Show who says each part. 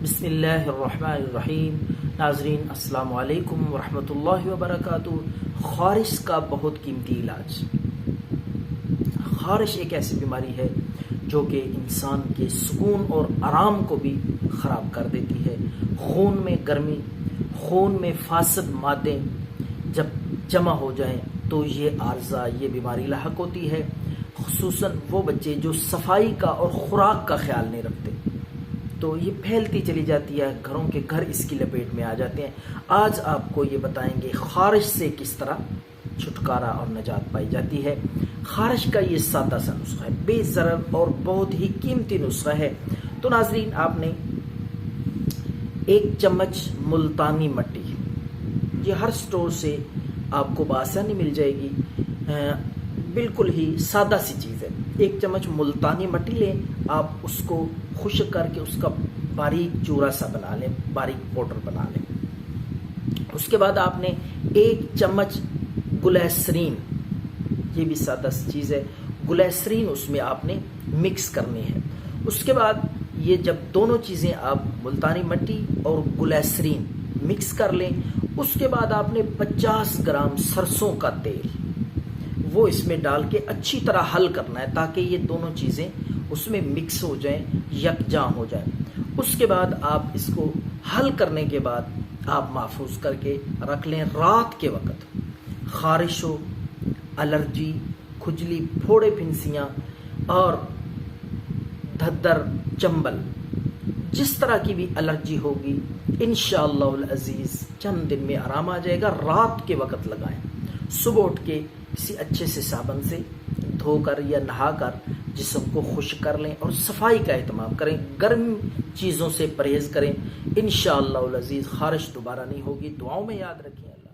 Speaker 1: بسم اللہ الرحمن الرحیم۔ ناظرین السلام علیکم ورحمۃ اللہ وبرکاتہ۔ خارش کا بہت قیمتی علاج۔ خارش ایک ایسی بیماری ہے جو کہ انسان کے سکون اور آرام کو بھی خراب کر دیتی ہے۔ خون میں گرمی، خون میں فاسد مادے جب جمع ہو جائیں تو یہ عارضہ، یہ بیماری لاحق ہوتی ہے، خصوصاً وہ بچے جو صفائی کا اور خوراک کا خیال نہیں رکھتے، تو یہ پھیلتی چلی جاتی ہے، گھروں کے گھر اس کی لپیٹ میں آ جاتے ہیں۔ آج آپ کو یہ بتائیں گے خارش سے کس طرح چھٹکارا اور نجات پائی جاتی ہے۔ خارش کا یہ سادہ سا نسخہ ہے، بے ضرر اور بہت ہی قیمتی نسخہ ہے۔ تو ناظرین، آپ نے 1 چمچ ملتانی مٹی، یہ ہر سٹور سے آپ کو بآسانی مل جائے گی، بالکل ہی سادہ سی چیز ہے۔ 1 چمچ ملتانی مٹی لیں، آپ اس کو خشک کر کے اس کا باریک چورا سا بنا لیں، باریک پاؤڈر بنا لیں۔ اس کے بعد آپ نے 1 چمچ گلیسرین، یہ بھی سادہ سی چیز ہے، گلیسرین اس میں آپ نے مکس کرنی ہے۔ اس کے بعد یہ جب دونوں چیزیں آپ ملتانی مٹی اور گلیسرین مکس کر لیں، اس کے بعد آپ نے 50 گرام سرسوں کا تیل وہ اس میں ڈال کے اچھی طرح حل کرنا ہے تاکہ یہ دونوں چیزیں اس میں مکس ہو جائیں، یکجاں ہو جائیں۔ اس کے بعد آپ اس کو حل کرنے کے بعد آپ محفوظ کر کے رکھ لیں۔ رات کے وقت خارش ہو، الرجی، کھجلی، پھوڑے پھنسیاں اور دھدر، چنبل، جس طرح کی بھی الرجی ہوگی، انشاءاللہ العزیز چند دن میں آرام آ جائے گا۔ رات کے وقت لگائیں، صبح اٹھ کے کسی اچھے سے صابن سے دھو کر یا نہا کر جسم کو خشک کر لیں اور صفائی کا اہتمام کریں، گرم چیزوں سے پرہیز کریں۔ انشاءاللہ العزیز خارش دوبارہ نہیں ہوگی۔ دعاؤں میں یاد رکھیں۔ اللہ